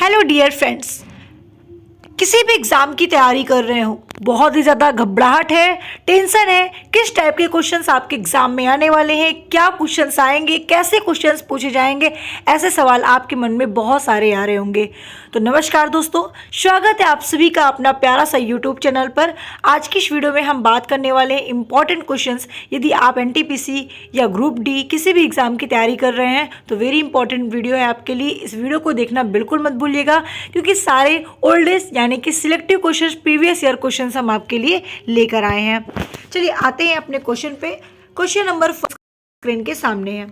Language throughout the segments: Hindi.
हेलो डियर फ्रेंड्स, किसी भी एग्ज़ाम की तैयारी कर रहे हो, बहुत ही ज़्यादा घबराहट है, टेंशन है, किस टाइप के क्वेश्चंस आपके एग्ज़ाम में आने वाले हैं, क्या क्वेश्चंस आएंगे, कैसे क्वेश्चंस पूछे जाएंगे, ऐसे सवाल आपके मन में बहुत सारे आ रहे होंगे। तो नमस्कार दोस्तों, स्वागत है आप सभी का अपना प्यारा सा यूट्यूब चैनल पर। आज की इस वीडियो में हम बात करने वाले हैं इंपॉर्टेंट क्वेश्चंस। यदि आप एनटीपीसी या ग्रुप डी किसी भी एग्ज़ाम की तैयारी कर रहे हैं तो वेरी इंपॉर्टेंट वीडियो है आपके लिए। इस वीडियो को देखना बिल्कुल मत भूलिएगा, क्योंकि सारे ओल्डेस्ट यानी कि selective questions, previous year questions हम आपके लिए लेकर आए हैं। चलिए आते हैं अपने क्वेश्चन पे। क्वेश्चन नंबर फर्स्ट स्क्रीन के सामने है।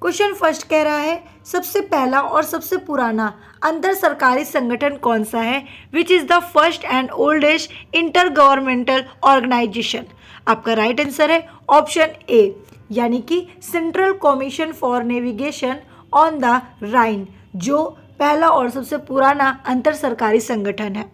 क्वेश्चन फर्स्ट कह रहा है, सबसे पहला और सबसे पुराना अंतर सरकारी संगठन कौन सा है? Which is the first and oldest intergovernmental organisation? आपका राइट आंसर है ऑप्शन ए, यानी कि central commission for navigation on the Rhine, जो पहला और सबसे पुराना अंतर सरकारी संगठन है।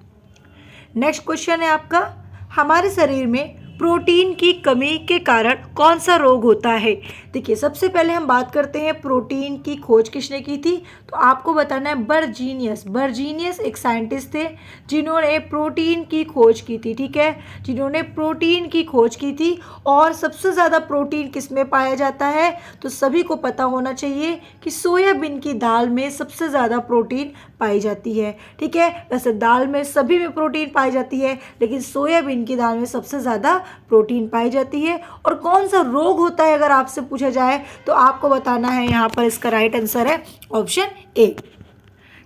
नेक्स्ट क्वेश्चन है आपका, हमारे शरीर में प्रोटीन की कमी के कारण कौन सा रोग होता है? देखिए, सबसे पहले हम बात करते हैं प्रोटीन की खोज किसने की थी। तो आपको बताना है बर्जीनियस एक साइंटिस्ट थे जिन्होंने प्रोटीन की खोज की थी। ठीक है, जिन्होंने प्रोटीन की खोज की थी। और सबसे ज़्यादा प्रोटीन किस में पाया जाता है? तो सभी को पता होना चाहिए कि सोयाबीन की दाल में सबसे ज़्यादा प्रोटीन पाई जाती है। ठीक है, वैसे दाल में सभी में प्रोटीन पाई जाती है, लेकिन सोयाबीन की दाल में सबसे ज़्यादा प्रोटीन पाई जाती है। और कौन सा रोग होता है अगर आपसे पूछा जाए तो आपको बताना है, यहाँ पर इसका राइट आंसर है ऑप्शन ए।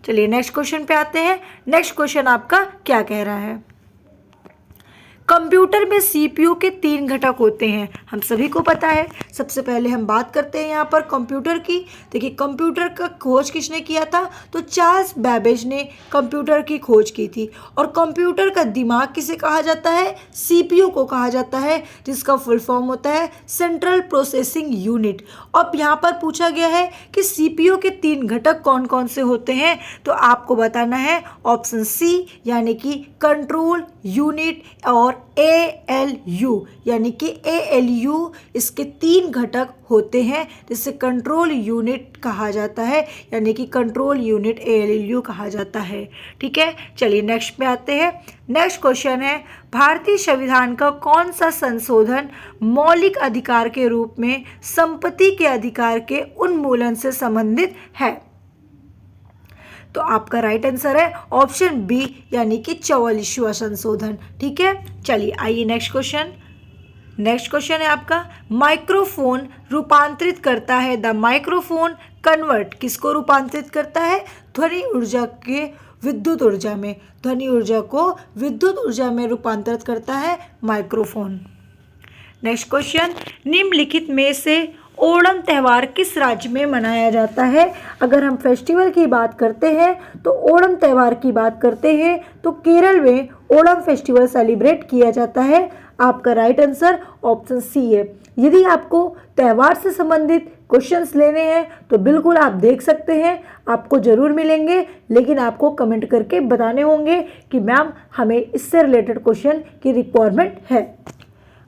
चलिए नेक्स्ट क्वेश्चन पे आते हैं। नेक्स्ट क्वेश्चन आपका क्या कह रहा है? कंप्यूटर में सीपीयू के 3 घटक होते हैं, हम सभी को पता है। सबसे पहले हम बात करते हैं यहाँ पर कंप्यूटर की। देखिए, कंप्यूटर का खोज किसने किया था? तो चार्ल्स बैबेज ने कंप्यूटर की खोज की थी। और कंप्यूटर का दिमाग किसे कहा जाता है? सीपीयू को कहा जाता है, जिसका फुल फॉर्म होता है सेंट्रल प्रोसेसिंग यूनिट। अब यहाँ पर पूछा गया है कि सीपीयू के 3 घटक कौन कौन से होते हैं, तो आपको बताना है ऑप्शन सी, यानी कि कंट्रोल यूनिट और ALU, यानी कि ALU इसके 3 घटक होते हैं, जिसे कंट्रोल यूनिट कहा जाता है, यानी कि कंट्रोल यूनिट ALU कहा जाता है। ठीक है, चलिए नेक्स्ट पे आते हैं। नेक्स्ट क्वेश्चन है, भारतीय संविधान का कौन सा संशोधन मौलिक अधिकार के रूप में संपत्ति के अधिकार के उन्मूलन से संबंधित है? तो आपका राइट आंसर है ऑप्शन बी, यानी कि 44वां संशोधन। ठीक है, चलिए आइए नेक्स्ट क्वेश्चन। नेक्स्ट क्वेश्चन है आपका, माइक्रोफोन रूपांतरित करता है, द माइक्रोफोन कन्वर्ट किसको रूपांतरित करता है? ध्वनि ऊर्जा के विद्युत ऊर्जा में। ध्वनि ऊर्जा को विद्युत ऊर्जा में रूपांतरित करता है माइक्रोफोन। नेक्स्ट क्वेश्चन, निम्नलिखित में से ओणम त्यौहार किस राज्य में मनाया जाता है? अगर हम फेस्टिवल की बात करते हैं तो ओणम त्यौहार की बात करते हैं तो केरल में ओणम फेस्टिवल सेलिब्रेट किया जाता है। आपका राइट आंसर ऑप्शन सी है। यदि आपको त्यौहार से संबंधित क्वेश्चंस लेने हैं तो बिल्कुल आप देख सकते हैं, आपको ज़रूर मिलेंगे, लेकिन आपको कमेंट करके बताने होंगे कि मैम हमें इससे रिलेटेड क्वेश्चन की रिक्वायरमेंट है।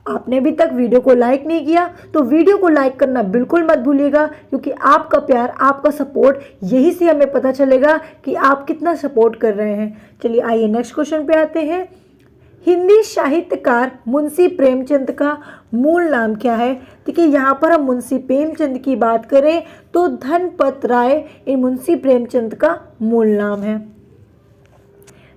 आपने अभी तक वीडियो को लाइक नहीं किया तो वीडियो को लाइक करना बिल्कुल मत भूलिएगा, क्योंकि आपका प्यार, आपका सपोर्ट, यही से हमें पता चलेगा कि आप कितना सपोर्ट कर रहे हैं। चलिए आइए नेक्स्ट क्वेश्चन पे आते हैं। हिंदी साहित्यकार मुंशी प्रेमचंद का मूल नाम क्या है? देखिए, यहाँ पर हम मुंशी प्रेमचंद की बात करें तो धनपत राय इन मुंशी प्रेमचंद का मूल नाम है।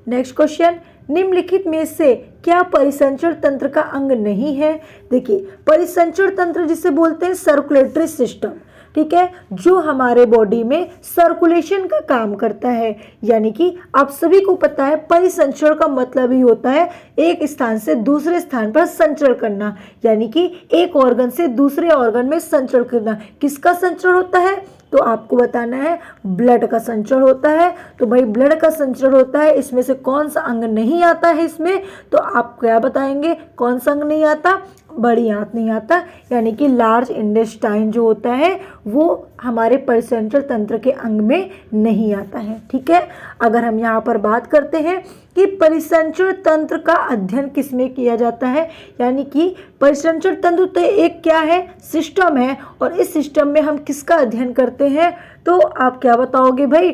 नेक्स्ट क्वेश्चन, निम्नलिखित में से क्या परिसंचरण तंत्र का अंग नहीं है? देखिए, परिसंचरण तंत्र जिसे बोलते हैं सर्कुलेटरी सिस्टम, ठीक है, जो हमारे बॉडी में सर्कुलेशन का काम करता है। यानी कि आप सभी को पता है परिसंचरण का मतलब ही होता है एक स्थान से दूसरे स्थान पर संचरण करना, यानी कि एक ऑर्गन से दूसरे ऑर्गन में संचरण करना। किसका संचरण होता है? तो आपको बताना है ब्लड का संचरण होता है। तो भाई ब्लड का संचरण होता है, इसमें से कौन सा अंग नहीं आता है इसमें? तो आप क्या बताएंगे कौन सा अंग नहीं आता? बड़ी आंत नहीं आता, यानी कि लार्ज इंटेस्टाइन जो होता है वो हमारे परिसंचरण तंत्र के अंग में नहीं आता है। ठीक है, अगर हम यहाँ पर बात करते हैं कि परिसंचरण तंत्र का अध्ययन किसमें किया जाता है, यानी कि परिसंचरण तंत्र तो एक क्या है? सिस्टम है, और इस सिस्टम में हम किसका अध्ययन करते हैं? तो आप क्या बताओगे भाई?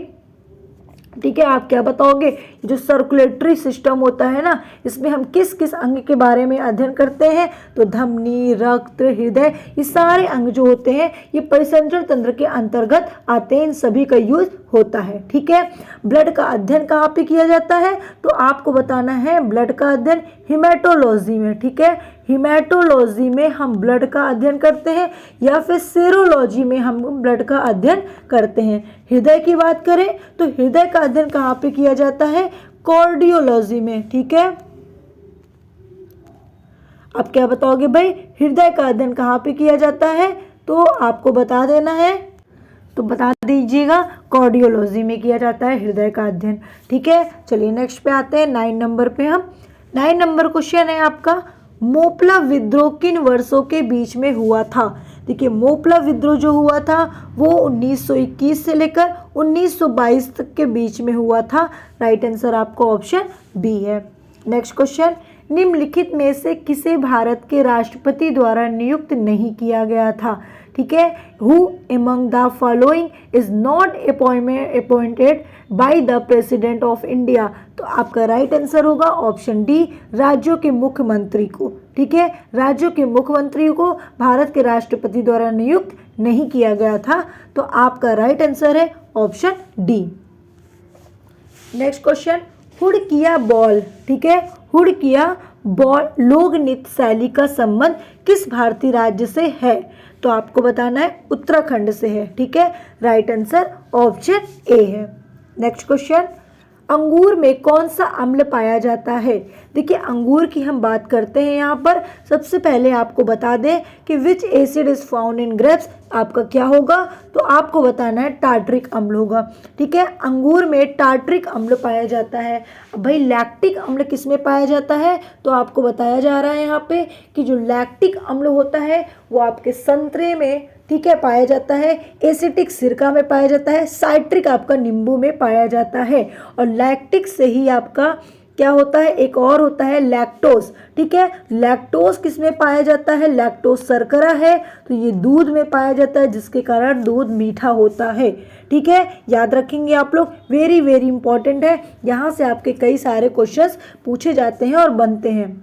ठीक है, आप क्या बताओगे? जो सर्कुलेटरी सिस्टम होता है ना, इसमें हम किस किस अंग के बारे में अध्ययन करते हैं? तो धमनी, रक्त, हृदय, ये सारे अंग जो होते हैं ये परिसंचरण तंत्र के अंतर्गत आते हैं, इन सभी का यूज होता है। ठीक है, ब्लड का अध्ययन कहाँ पे किया जाता है? तो आपको बताना है ब्लड का अध्ययन हिमेटोलॉजी में। ठीक है, हिमेटोलॉजी में हम ब्लड का अध्ययन करते हैं, या फिर सेरोलॉजी में हम ब्लड का अध्ययन करते हैं। हृदय की बात करें तो हृदय का अध्ययन कहाँ पे किया जाता है? कार्डियोलॉजी में। ठीक है, अब क्या बताओगे भाई, हृदय का अध्ययन कहाँ पे किया जाता है? तो आपको बता देना है, तो बता दीजिएगा कार्डियोलॉजी में किया जाता है हृदय का अध्ययन। ठीक है, चलिए नेक्स्ट पे आते हैं, 9 नंबर पे। हम 9 नंबर क्वेश्चन है आपका, मोपला विद्रोह किन वर्षों के बीच में हुआ था? देखिए, मोपला विद्रोह जो हुआ था वो 1921 से लेकर 1922 तक के बीच में हुआ था। राइट आंसर आपको ऑप्शन बी है। नेक्स्ट क्वेश्चन, निम्नलिखित में से किसे भारत के राष्ट्रपति द्वारा नियुक्त नहीं किया गया था? ठीक है, who among the following is not appointed by the president of India? तो आपका राइट आंसर होगा ऑप्शन डी, राज्यों के मुख्यमंत्री को। ठीक है, राज्यों के मुख्यमंत्री को भारत के राष्ट्रपति द्वारा नियुक्त नहीं किया गया था, तो आपका राइट आंसर है option D. Next question, Hudkiya Baul, ठीक है, हुड़किया बॉल लोक नृत्य शैली का संबंध किस भारतीय राज्य से है? तो आपको बताना है उत्तराखंड से है। ठीक है, राइट आंसर ऑप्शन ए है। नेक्स्ट क्वेश्चन, अंगूर में कौन सा अम्ल पाया जाता है? देखिए, अंगूर की हम बात करते हैं यहाँ पर। सबसे पहले आपको बता दें कि विच acid is found in grapes, आपका क्या होगा? तो आपको बताना है टार्ट्रिक अम्ल होगा। ठीक है, अंगूर में टार्ट्रिक अम्ल पाया जाता है। अब भाई लैक्टिक अम्ल किस में पाया जाता है? तो आपको बताया जा रहा है यहाँ पे कि जो लैक्टिक अम्ल होता है वो आपके संतरे में, ठीक है, पाया जाता है, एसिटिक सिरका में पाया जाता है, साइट्रिक आपका नींबू में पाया जाता है, और लैक्टिक से ही आपका क्या होता है, एक और होता है लैक्टोज। ठीक है, लैक्टोज किस में पाया जाता है? लैक्टोज शर्करा है, तो ये दूध में पाया जाता है, जिसके कारण दूध मीठा होता है। ठीक है, याद रखेंगे आप लोग, वेरी वेरी इंपॉर्टेंट है, यहाँ से आपके कई सारे क्वेश्चंस पूछे जाते हैं और बनते हैं।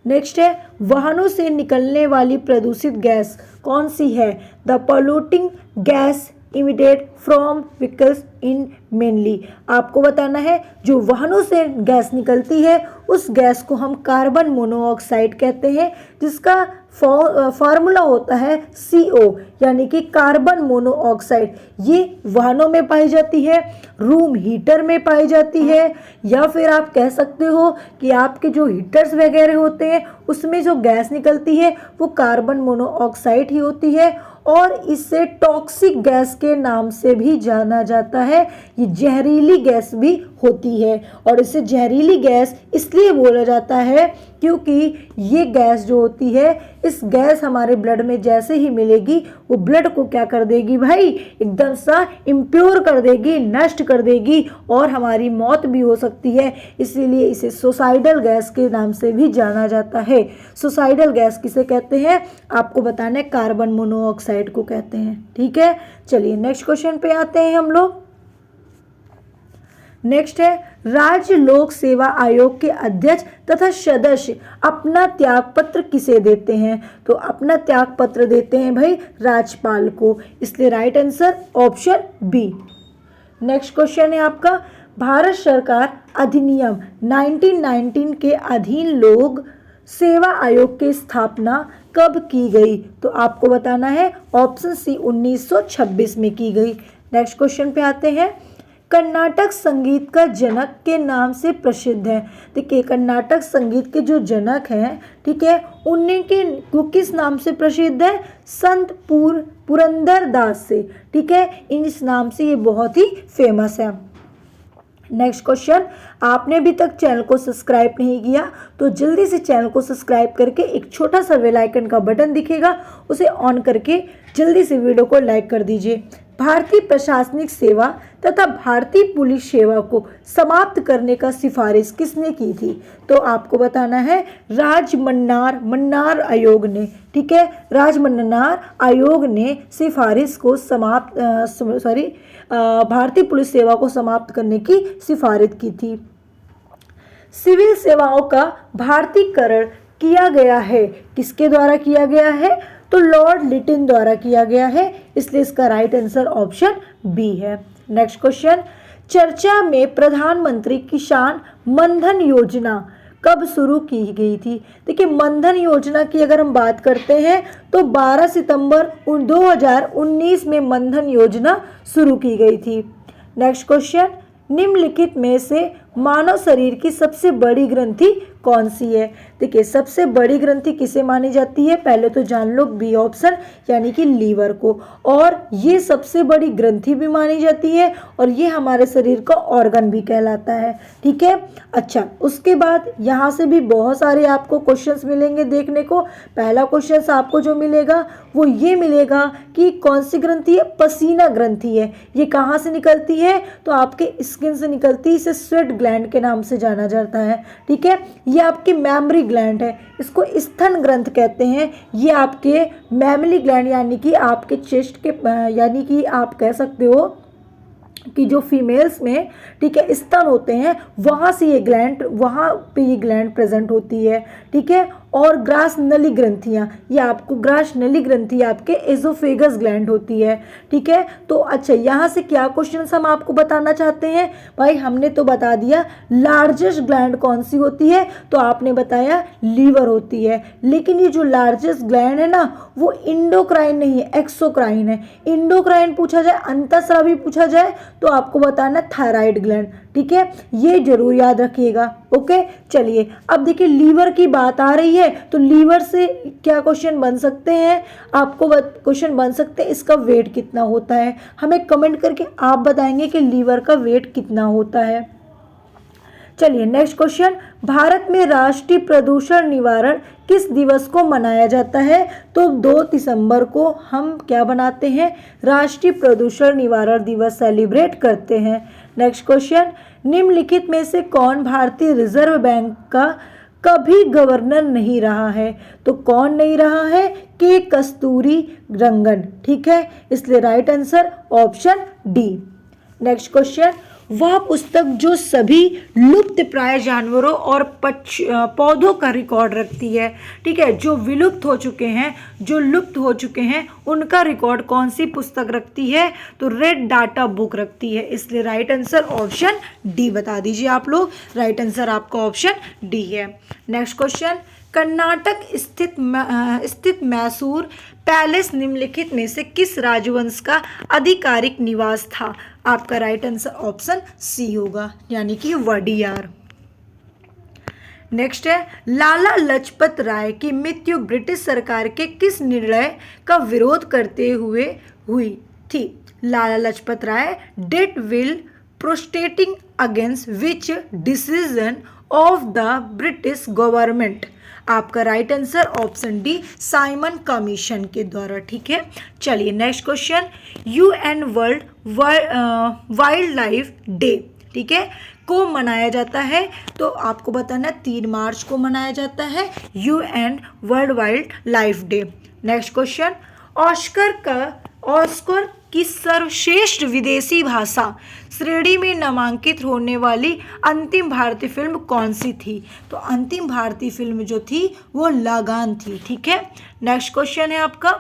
नेक्स्ट है, वाहनों से निकलने वाली प्रदूषित गैस कौन सी है? The polluting gas emitted from vehicles in mainly, आपको बताना है जो वाहनों से गैस निकलती है उस गैस को हम कार्बन मोनोऑक्साइड कहते हैं, जिसका फार्मूला होता है CO, यानी कि कार्बन मोनोऑक्साइड। ये वाहनों में पाई जाती है, रूम हीटर में पाई जाती है, या फिर आप कह सकते हो कि आपके जो हीटर्स वगैरह होते हैं उसमें जो गैस निकलती है वो कार्बन मोनोऑक्साइड ही होती है, और इसे टॉक्सिक गैस के नाम से भी जाना जाता है। ये जहरीली गैस भी होती है, और इसे जहरीली गैस इसलिए बोला जाता है क्योंकि ये गैस जो होती है, इस गैस हमारे ब्लड में जैसे ही मिलेगी वो ब्लड को क्या कर देगी भाई, एकदम सा इम्प्योर कर देगी, नष्ट कर देगी, और हमारी मौत भी हो सकती है। इसीलिए इसे सुसाइडल गैस के नाम से भी जाना जाता है। सुसाइडल गैस किसे कहते हैं? आपको बताना है कार्बन मोनोऑक्साइड को कहते हैं। ठीक है, चलिए नेक्स्ट क्वेश्चन पे आते हैं हम लोग। नेक्स्ट है, राज्य लोक सेवा आयोग के अध्यक्ष तथा सदस्य अपना त्याग पत्र किसे देते हैं? तो अपना त्याग पत्र देते हैं भाई राज्यपाल को, इसलिए right answer option B. Next question है आपका, भारत सरकार अधिनियम 1919 के अधीन लोक सेवा आयोग की स्थापना कब की गई? तो आपको बताना है ऑप्शन सी 1926 में की गई। नेक्स्ट क्वेश्चन पे आते हैं, कर्नाटक संगीत का जनक के नाम से प्रसिद्ध है। देखिए, कर्नाटक संगीत के जो जनक हैं, ठीक है, उन्हीं के वो किस नाम से प्रसिद्ध है? संत पुरंदर दास से। ठीक है, इस नाम से ये बहुत ही फेमस है। नेक्स्ट क्वेश्चन, आपने अभी तक चैनल को सब्सक्राइब नहीं किया तो जल्दी से चैनल को सब्सक्राइब करके एक छोटा सा बेल आइकन का बटन दिखेगा, उसे ऑन करके जल्दी से वीडियो को लाइक कर दीजिए। भारतीय प्रशासनिक सेवा तथा भारतीय पुलिस सेवा को समाप्त करने का सिफारिश किसने की थी? तो आपको बताना है मन्नार आयोग ने। ठीक है, मन्नार आयोग ने सिफारिश को भारतीय पुलिस सेवा को समाप्त करने की सिफारिश की थी। सिविल सेवाओं का भारतीयकरण किया गया है, किसके द्वारा किया गया है? तो लॉर्ड लिटिन द्वारा किया गया है, इसलिए इसका राइट आंसर ऑप्शन बी है। नेक्स्ट क्वेश्चन, चर्चा में प्रधानमंत्री किसान मनधन योजना कब शुरू की गई थी? देखिए, मनधन योजना की अगर हम बात करते हैं तो 12 सितंबर 2019 में मनधन योजना शुरू की गई थी। नेक्स्ट क्वेश्चन, निम्नलिखित में से मानव शरीर की सबसे बड़ी ग्रंथि कौन सी है? देखिए, सबसे बड़ी ग्रंथि किसे मानी जाती है? पहले तो जान लो बी ऑप्शन, यानी कि लीवर को। और ये सबसे बड़ी ग्रंथि भी मानी जाती है और ये हमारे शरीर का ऑर्गन भी कहलाता है। ठीक है, अच्छा, उसके बाद यहाँ से भी बहुत सारे आपको क्वेश्चंस मिलेंगे देखने को। पहला क्वेश्चन आपको जो मिलेगा वो ये मिलेगा कि कौन सी ग्रंथि है? पसीना ग्रंथि है। ये कहाँ से निकलती है? तो आपके स्किन से निकलती है, इसे स्वेट ग्लैंड के नाम से जाना जाता है। ठीक है, ये आपकी मेमोरी ग्लैंड है, इसको स्तन ग्रंथ कहते हैं। ये आपके मेमोरी ग्लैंड यानी कि आपके चेस्ट के यानी कि आप कह सकते हो कि जो फीमेल्स में, ठीक है, स्तन होते हैं, वहाँ पे ये ग्लैंड प्रेजेंट होती है। ठीक है, और ग्रास नली ग्रंथियाँ, ये आपको ग्रास नली ग्रंथि आपके एजोफेगस ग्लैंड होती है। ठीक है, तो अच्छा, यहाँ से क्या क्वेश्चन हम आपको बताना चाहते हैं? भाई, हमने तो बता दिया लार्जेस्ट ग्लैंड कौन सी होती है, तो आपने बताया लीवर होती है। लेकिन ये जो लार्जेस्ट ग्लैंड है ना, वो इंडोक्राइन नहीं है, एक्सोक्राइन है। इंडोक्राइन पूछा जाए, अंतःस्रावी पूछा जाए तो आपको बताना थायराइड ग्लैंड। ठीक है, ये जरूर याद रखिएगा। ओके, चलिए अब देखिए, लीवर की बात आ रही है तो लीवर से क्या क्वेश्चन बन सकते हैं? आपको क्वेश्चन बन सकते हैं, इसका वेट कितना होता है? हमें कमेंट करके आप बताएंगे कि लीवर का वेट कितना होता है। चलिए नेक्स्ट क्वेश्चन, भारत में राष्ट्रीय प्रदूषण निवारण किस दिवस को मनाया जाता है? तो 2 दिसंबर को हम क्या बनाते हैं? राष्ट्रीय प्रदूषण निवारण दिवस सेलिब्रेट करते हैं। नेक्स्ट क्वेश्चन, निम्नलिखित में से कौन भारतीय रिजर्व बैंक का कभी गवर्नर नहीं रहा है? तो कौन नहीं रहा है? के कस्तूरी रंगन। ठीक है, इसलिए right answer option D. Next question, वह पुस्तक जो सभी लुप्त प्राय जानवरों और पौधों का रिकॉर्ड रखती है। ठीक है, जो विलुप्त हो चुके हैं, जो लुप्त हो चुके हैं, उनका रिकॉर्ड कौन सी पुस्तक रखती है? तो रेड डाटा बुक रखती है, इसलिए राइट आंसर ऑप्शन डी बता दीजिए आप लोग। राइट आंसर आपका ऑप्शन डी है। नेक्स्ट क्वेश्चन, कर्नाटक स्थित मैसूर पैलेस निम्नलिखित में से किस राजवंश का आधिकारिक निवास था? आपका राइट आंसर ऑप्शन सी होगा, यानी कि वडियार। नेक्स्ट है, लाला लाजपत राय की मृत्यु ब्रिटिश सरकार के किस निर्णय का विरोध करते हुए हुई थी? Lala Lajpat Rai died while protesting against which decision of the British government? आपका right answer option D, Simon commission के द्वारा। ठीक है, चलिए next question, UN world wildlife day, ठीक है, को मनाया जाता है? तो आपको बताना 3 मार्च को मनाया जाता है UN world wildlife day. Next question, Oscar की सर्वश्रेष्ठ विदेशी भाषा श्रेणी में नामांकित होने वाली अंतिम भारतीय फिल्म कौन सी थी? तो अंतिम भारतीय फिल्म जो थी वो लगान थी। ठीक है, नेक्स्ट क्वेश्चन है आपका,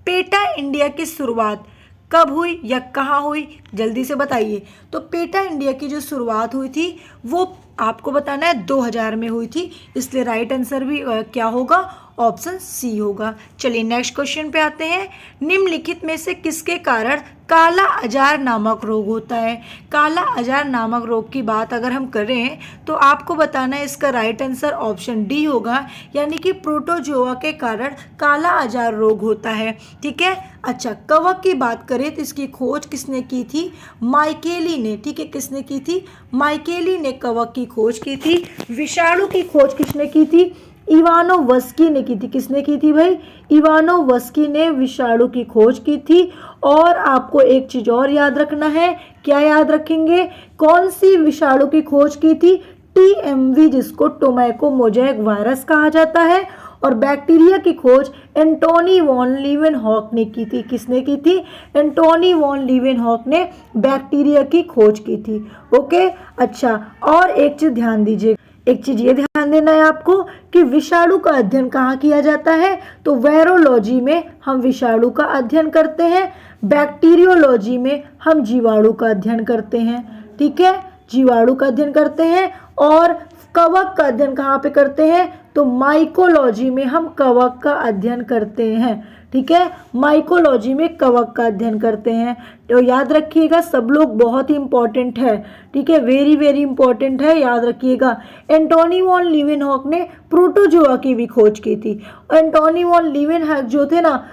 पेटा इंडिया की शुरुआत कब हुई या कहाँ हुई? जल्दी से बताइए। तो पेटा इंडिया की जो शुरुआत हुई थी वो आपको बताना है 2000 में हुई थी, इसलिए राइट आंसर भी क्या होगा? ऑप्शन सी होगा। चलिए नेक्स्ट क्वेश्चन पे आते हैं, निम्नलिखित में से किसके कारण काला अजार नामक रोग होता है? काला अजार नामक रोग की बात अगर हम करें तो आपको बताना है इसका राइट आंसर ऑप्शन डी होगा, यानी कि प्रोटोजोआ के कारण काला अजार रोग होता है। ठीक है, अच्छा, कवक की बात करें तो इसकी खोज किसने की थी? माइकेली ने। ठीक है, किसने की थी? माइकेली ने कवक की खोज की थी। विषाणु की खोज किसने की थी? इवानोवस्की ने की थी। किसने की थी भाई? इवानोवस्की ने विषाणु की खोज की थी। और आपको एक चीज और याद रखना है, क्या याद रखेंगे? कौन सी विषाणु की खोज की थी? टीएमवी, जिसको टोबैको मोज़ेक वायरस कहा जाता है। और बैक्टीरिया की खोज एंटोनी वॉन लीवेनहॉक ने की थी। किसने की थी? एंटोनी वॉन लीवेनहॉक ने बैक्टीरिया की खोज की थी। ओके, अच्छा, और एक चीज ध्यान दीजिए, एक चीज ये ध्यान देना है आपको कि विषाणु का अध्ययन कहाँ किया जाता है? तो वायरोलॉजी में हम विषाणु का अध्ययन करते हैं, बैक्टीरियोलॉजी में हम जीवाणु का अध्ययन करते हैं। ठीक है, जीवाणु का अध्ययन करते हैं। और कवक का अध्ययन कहाँ पे करते हैं? तो माइकोलॉजी में हम कवक का अध्ययन करते हैं। ठीक है, माइकोलॉजी में कवक का अध्ययन करते हैं। तो याद रखिएगा सब लोग, बहुत ही इंपॉर्टेंट है। ठीक है, वेरी वेरी इंपॉर्टेंट है, याद रखिएगा। एंटोनी वॉन लीवेनहॉक ने प्रोटोजोआ की भी खोज की थी। एंटोनी वॉन लीवेनहॉक जो थे ना,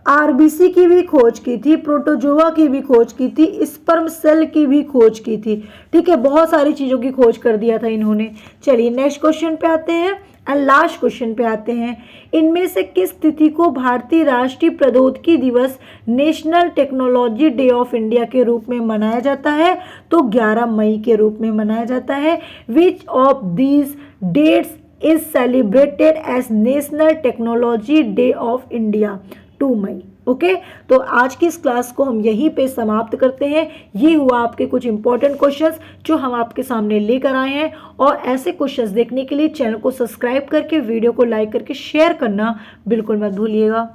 आरबीसी की भी खोज की थी, प्रोटोजोआ की भी खोज की थी, स्पर्म सेल की भी खोज की थी। ठीक है, बहुत सारी चीज़ों की खोज कर दिया था इन्होंने। चलिए नेक्स्ट क्वेश्चन पे आते हैं एंड लास्ट क्वेश्चन पे आते हैं। इनमें से किस तिथि को भारतीय राष्ट्रीय प्रौद्योगिकी दिवस, national technology day of India के रूप में मनाया जाता है? तो 11 मई के रूप में मनाया जाता है। Which of these dates is celebrated as national technology day of India? 2 मई। ओके, तो आज की इस क्लास को हम यहीं पे समाप्त करते हैं। ये हुआ आपके कुछ इंपॉर्टेंट क्वेश्चंस जो हम आपके सामने लेकर आए हैं। और ऐसे क्वेश्चंस देखने के लिए चैनल को सब्सक्राइब करके, वीडियो को लाइक करके शेयर करना बिल्कुल मत भूलिएगा।